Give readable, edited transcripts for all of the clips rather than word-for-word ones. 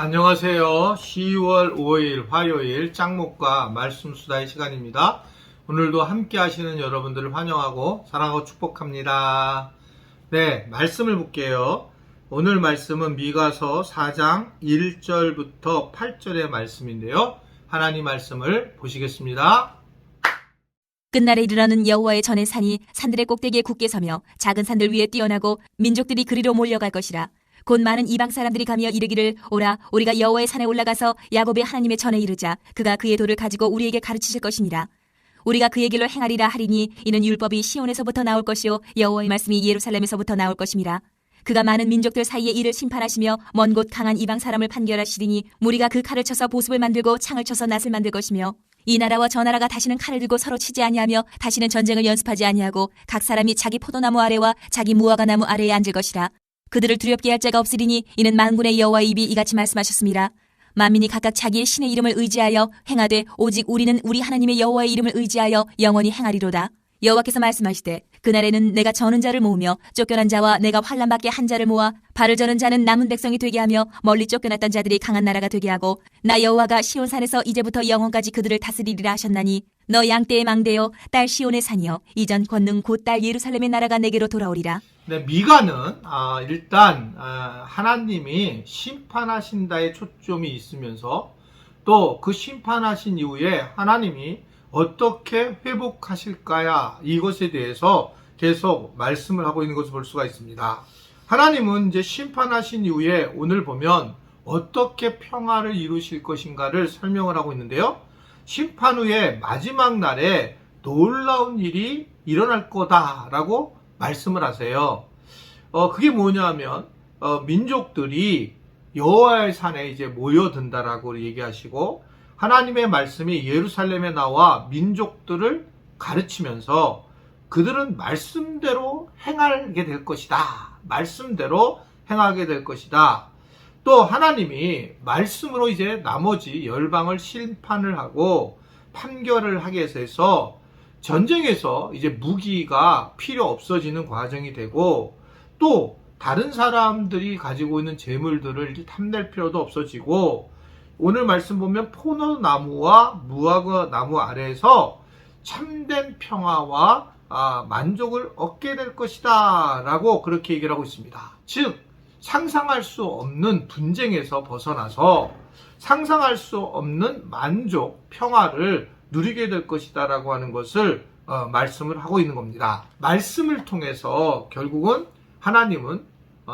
안녕하세요. 10월 5일 화요일 짱목과 말씀 수다의 시간입니다. 오늘도 함께 하시는 여러분들을 환영하고 사랑하고 축복합니다. 네, 말씀을 볼게요. 오늘 말씀은 미가서 4장 1절부터 8절의 말씀인데요. 하나님 말씀을 보시겠습니다. 끝날에 이르러는 여호와의 전의 산이 산들의 꼭대기에 굳게 서며 작은 산들 위에 뛰어나고 민족들이 그리로 몰려갈 것이라. 곧 많은 이방 사람들이 가며 이르기를 오라 우리가 여호와의 산에 올라가서 야곱의 하나님의 전에 이르자. 그가 그의 도를 가지고 우리에게 가르치실 것이니라. 우리가 그의 길로 행하리라 하리니 이는 율법이 시온에서부터 나올 것이요 여호와의 말씀이 예루살렘에서부터 나올 것임이라. 그가 많은 민족들 사이에 이를 심판하시며 먼 곳 강한 이방 사람을 판결하시리니 무리가 그 칼을 쳐서 보습을 만들고 창을 쳐서 낫을 만들 것이며 이 나라와 저 나라가 다시는 칼을 들고 서로 치지 아니하며 다시는 전쟁을 연습하지 아니하고 각 사람이 자기 포도나무 아래와 자기 무화과 나무 아래에 앉을 것이라. 그들을 두렵게 할 자가 없으리니 이는 만군의 여호와의 입이 이같이 말씀하셨습니다. 만민이 각각 자기의 신의 이름을 의지하여 행하되 오직 우리는 우리 하나님의 여호와의 이름을 의지하여 영원히 행하리로다. 여호와께서 말씀하시되 그날에는 내가 저는 자를 모으며 쫓겨난 자와 내가 환난 받게 한 자를 모아 발을 저는 자는 남은 백성이 되게 하며 멀리 쫓겨났던 자들이 강한 나라가 되게 하고 나 여호와가 시온산에서 이제부터 영원까지 그들을 다스리리라 하셨나니 너 양떼의 망대여 딸 시온의 산이여 이전 권능 곧 딸 예루살렘의 나라가 내게로 돌아오리라. 네, 미가는 일단 하나님이 심판하신다의 초점이 있으면서 또 그 심판하신 이후에 하나님이 어떻게 회복하실까야 이것에 대해서 계속 말씀을 하고 있는 것을 볼 수가 있습니다. 하나님은 이제 심판하신 이후에 오늘 보면 어떻게 평화를 이루실 것인가를 설명을 하고 있는데요. 심판 후에 마지막 날에 놀라운 일이 일어날 거다라고 말씀을 하세요. 그게 뭐냐면 민족들이 여호와의 산에 이제 모여든다라고 얘기하시고 하나님의 말씀이 예루살렘에 나와 민족들을 가르치면서 그들은 말씀대로 행하게 될 것이다. 말씀대로 행하게 될 것이다. 또 하나님이 말씀으로 이제 나머지 열방을 심판을 하고 판결을 하게 해서 전쟁에서 이제 무기가 필요 없어지는 과정이 되고 또 다른 사람들이 가지고 있는 재물들을 탐낼 필요도 없어지고 오늘 말씀 보면 포도나무와 무화과 나무 아래에서 참된 평화와 만족을 얻게 될 것이다 라고 그렇게 얘기를 하고 있습니다. 즉 상상할 수 없는 분쟁에서 벗어나서 상상할 수 없는 만족, 평화를 누리게 될 것이다 라고 하는 것을 말씀을 하고 있는 겁니다. 말씀을 통해서 결국은 하나님은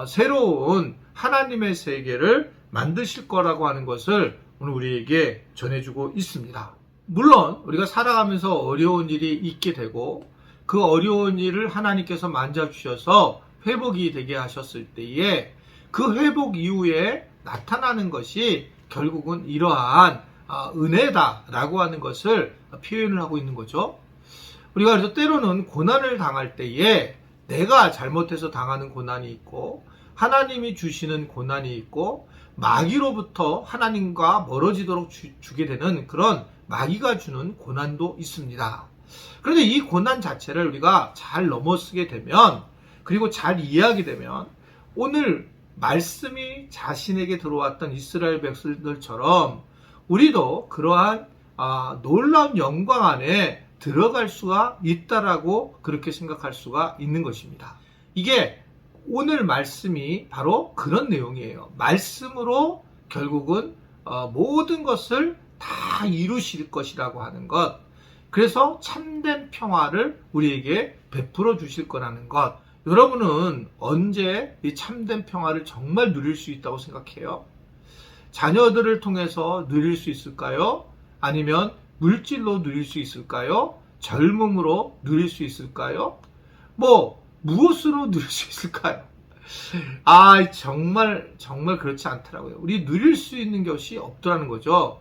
새로운 하나님의 세계를 만드실 거라고 하는 것을 오늘 우리에게 전해주고 있습니다. 물론 우리가 살아가면서 어려운 일이 있게 되고 그 어려운 일을 하나님께서 만져주셔서 회복이 되게 하셨을 때에 그 회복 이후에 나타나는 것이 결국은 이러한 은혜다라고 하는 것을 표현을 하고 있는 거죠. 우리가 그래서 때로는 고난을 당할 때에 내가 잘못해서 당하는 고난이 있고 하나님이 주시는 고난이 있고 마귀로부터 하나님과 멀어지도록 주게 되는 그런 마귀가 주는 고난도 있습니다. 그런데 이 고난 자체를 우리가 잘 넘어서게 되면 그리고 잘 이해하게 되면 오늘 말씀이 자신에게 들어왔던 이스라엘 백성들처럼 우리도 그러한 놀라운 영광 안에 들어갈 수가 있다라고 그렇게 생각할 수가 있는 것입니다. 이게 오늘 말씀이 바로 그런 내용이에요. 말씀으로 결국은 모든 것을 다 이루실 것이라고 하는 것. 그래서 참된 평화를 우리에게 베풀어 주실 거라는 것. 여러분은 언제 이 참된 평화를 정말 누릴 수 있다고 생각해요? 자녀들을 통해서 누릴 수 있을까요? 아니면 물질로 누릴 수 있을까요? 젊음으로 누릴 수 있을까요? 무엇으로 누릴 수 있을까요? 정말 그렇지 않더라고요. 우리 누릴 수 있는 것이 없더라는 거죠.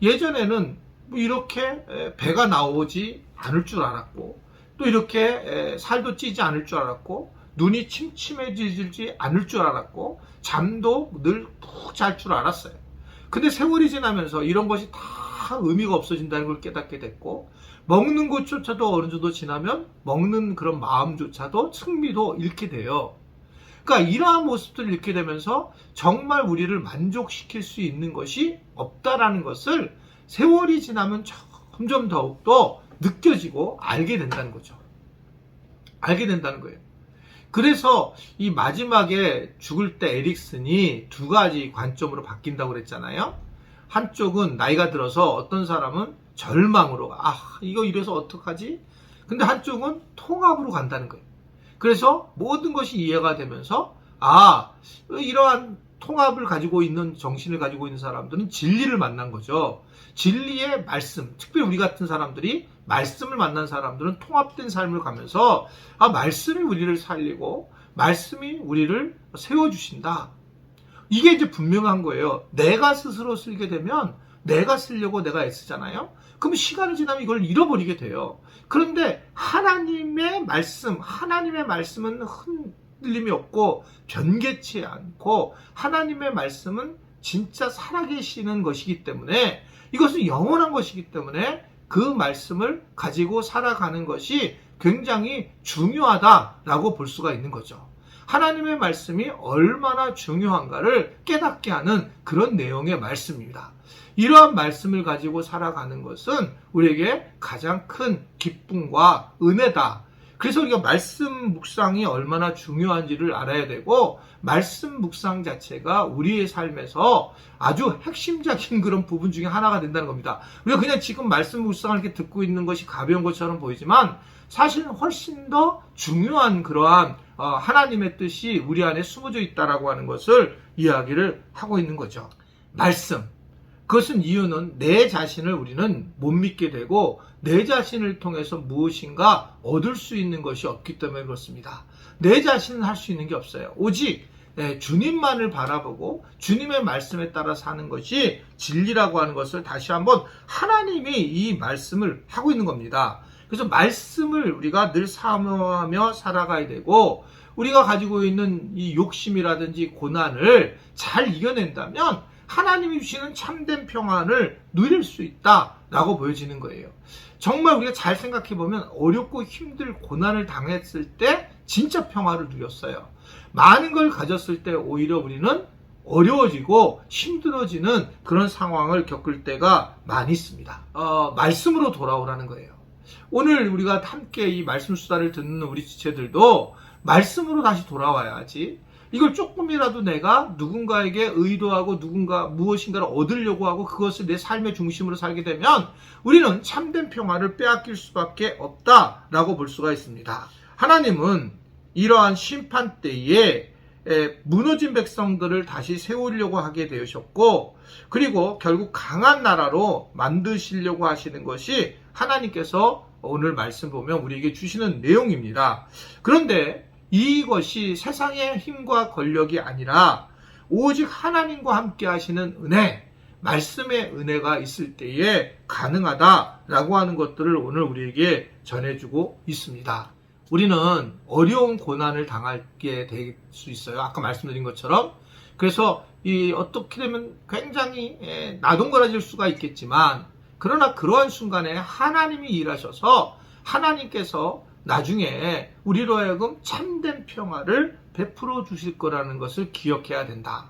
예전에는 이렇게 배가 나오지 않을 줄 알았고, 또 이렇게 살도 찌지 않을 줄 알았고, 눈이 침침해지지 않을 줄 알았고, 잠도 늘 푹 잘 줄 알았어요. 근데 세월이 지나면서 이런 것이 다 의미가 없어진다는 걸 깨닫게 됐고, 먹는 것조차도 어느 정도 지나면 먹는 그런 마음조차도 흥미도 잃게 돼요. 그러니까 이러한 모습들을 읽게 되면서 정말 우리를 만족시킬 수 있는 것이 없다라는 것을 세월이 지나면 점점 더욱더 느껴지고 알게 된다는 거죠. 알게 된다는 거예요. 그래서 이 마지막에 죽을 때 에릭슨이 두 가지 관점으로 바뀐다고 그랬잖아요. 한쪽은 나이가 들어서 어떤 사람은 절망으로 이거 이래서 어떡하지? 근데 한쪽은 통합으로 간다는 거예요. 그래서 모든 것이 이해가 되면서 이러한 통합을 가지고 있는 정신을 가지고 있는 사람들은 진리를 만난 거죠. 진리의 말씀, 특별히 우리 같은 사람들이 말씀을 만난 사람들은 통합된 삶을 가면서 말씀이 우리를 살리고 말씀이 우리를 세워주신다. 이게 이제 분명한 거예요. 내가 스스로 쓰게 되면 내가 쓰려고 내가 애쓰잖아요. 그럼 시간이 지나면 이걸 잃어버리게 돼요. 그런데 하나님의 말씀은 흔들림이 없고 변개치 않고 하나님의 말씀은 진짜 살아계시는 것이기 때문에 이것은 영원한 것이기 때문에 그 말씀을 가지고 살아가는 것이 굉장히 중요하다라고 볼 수가 있는 거죠. 하나님의 말씀이 얼마나 중요한가를 깨닫게 하는 그런 내용의 말씀입니다. 이러한 말씀을 가지고 살아가는 것은 우리에게 가장 큰 기쁨과 은혜다. 그래서 우리가 말씀 묵상이 얼마나 중요한지를 알아야 되고 말씀 묵상 자체가 우리의 삶에서 아주 핵심적인 그런 부분 중에 하나가 된다는 겁니다. 우리가 그냥 지금 말씀 묵상을 이렇게 듣고 있는 것이 가벼운 것처럼 보이지만 사실은 훨씬 더 중요한 그러한 하나님의 뜻이 우리 안에 숨어져 있다라고 하는 것을 이야기를 하고 있는 거죠. 말씀. 그것은 이유는 내 자신을 우리는 못 믿게 되고 내 자신을 통해서 무엇인가 얻을 수 있는 것이 없기 때문에 그렇습니다. 내 자신은 할 수 있는 게 없어요. 오직 주님만을 바라보고 주님의 말씀에 따라 사는 것이 진리라고 하는 것을 다시 한번 하나님이 이 말씀을 하고 있는 겁니다. 그래서 말씀을 우리가 늘 사모하며 살아가야 되고 우리가 가지고 있는 이 욕심이라든지 고난을 잘 이겨낸다면 하나님이 주시는 참된 평안을 누릴 수 있다라고 보여지는 거예요. 정말 우리가 잘 생각해보면 어렵고 힘들 고난을 당했을 때 진짜 평화를 누렸어요. 많은 걸 가졌을 때 오히려 우리는 어려워지고 힘들어지는 그런 상황을 겪을 때가 많이 있습니다. 말씀으로 돌아오라는 거예요. 오늘 우리가 함께 이 말씀 수다를 듣는 우리 지체들도 말씀으로 다시 돌아와야지. 이걸 조금이라도 내가 누군가에게 의도하고 무엇인가를 얻으려고 하고 그것을 내 삶의 중심으로 살게 되면 우리는 참된 평화를 빼앗길 수밖에 없다라고 볼 수가 있습니다. 하나님은 이러한 심판 때에 무너진 백성들을 다시 세우려고 하게 되셨고 그리고 결국 강한 나라로 만드시려고 하시는 것이 하나님께서 오늘 말씀 보면 우리에게 주시는 내용입니다. 그런데 이것이 세상의 힘과 권력이 아니라 오직 하나님과 함께 하시는 은혜, 말씀의 은혜가 있을 때에 가능하다라고 하는 것들을 오늘 우리에게 전해주고 있습니다. 우리는 어려운 고난을 당하게 될 수 있어요. 아까 말씀드린 것처럼. 그래서 어떻게 되면 굉장히 나동거라질 수가 있겠지만 그러나 그러한 순간에 하나님이 일하셔서 하나님께서 나중에 우리로 하여금 참된 평화를 베풀어 주실 거라는 것을 기억해야 된다.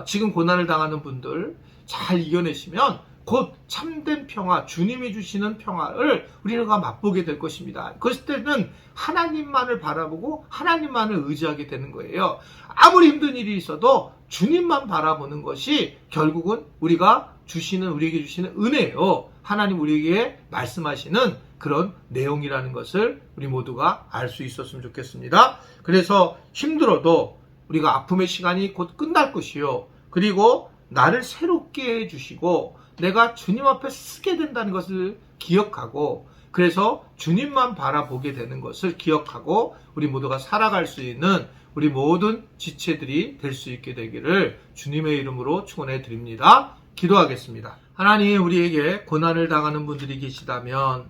지금 고난을 당하는 분들 잘 이겨내시면 곧 참된 평화, 주님이 주시는 평화를 우리가 맛보게 될 것입니다. 그럴 때는 하나님만을 바라보고 하나님만을 의지하게 되는 거예요. 아무리 힘든 일이 있어도 주님만 바라보는 것이 결국은 우리에게 주시는 은혜예요. 하나님 우리에게 말씀하시는 그런 내용이라는 것을 우리 모두가 알 수 있었으면 좋겠습니다. 그래서 힘들어도 우리가 아픔의 시간이 곧 끝날 것이요. 그리고 나를 새롭게 해주시고 내가 주님 앞에 쓰게 된다는 것을 기억하고 그래서 주님만 바라보게 되는 것을 기억하고 우리 모두가 살아갈 수 있는 우리 모든 지체들이 될 수 있게 되기를 주님의 이름으로 축원해 드립니다. 기도하겠습니다. 하나님 우리에게 고난을 당하는 분들이 계시다면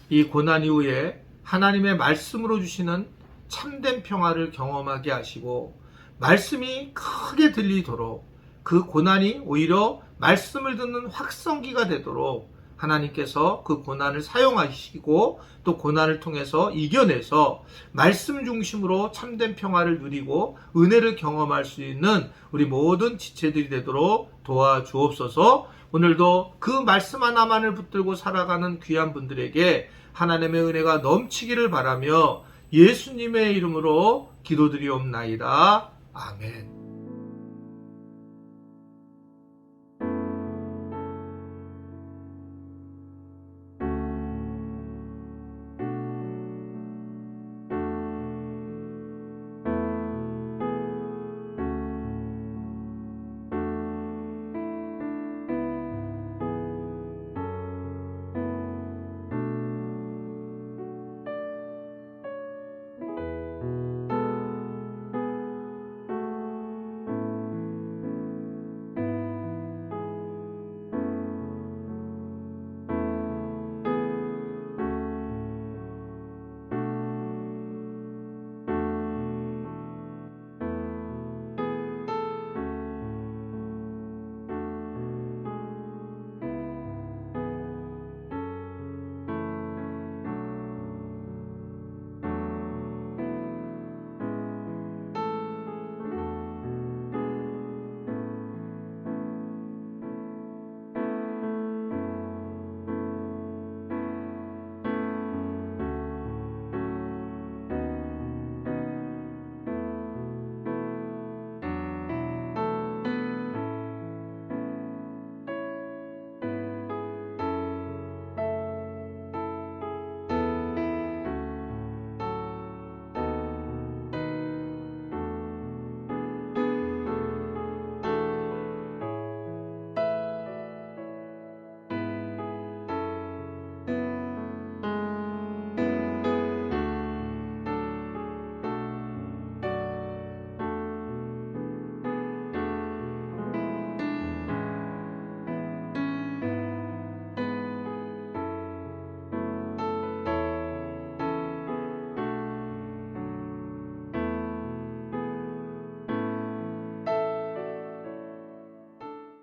이 고난 이후에 하나님의 말씀으로 주시는 참된 평화를 경험하게 하시고 말씀이 크게 들리도록 그 고난이 오히려 말씀을 듣는 확성기가 되도록 하나님께서 그 고난을 사용하시고 또 고난을 통해서 이겨내서 말씀 중심으로 참된 평화를 누리고 은혜를 경험할 수 있는 우리 모든 지체들이 되도록 도와주옵소서. 오늘도 그 말씀 하나만을 붙들고 살아가는 귀한 분들에게 하나님의 은혜가 넘치기를 바라며 예수님의 이름으로 기도드리옵나이다. 아멘.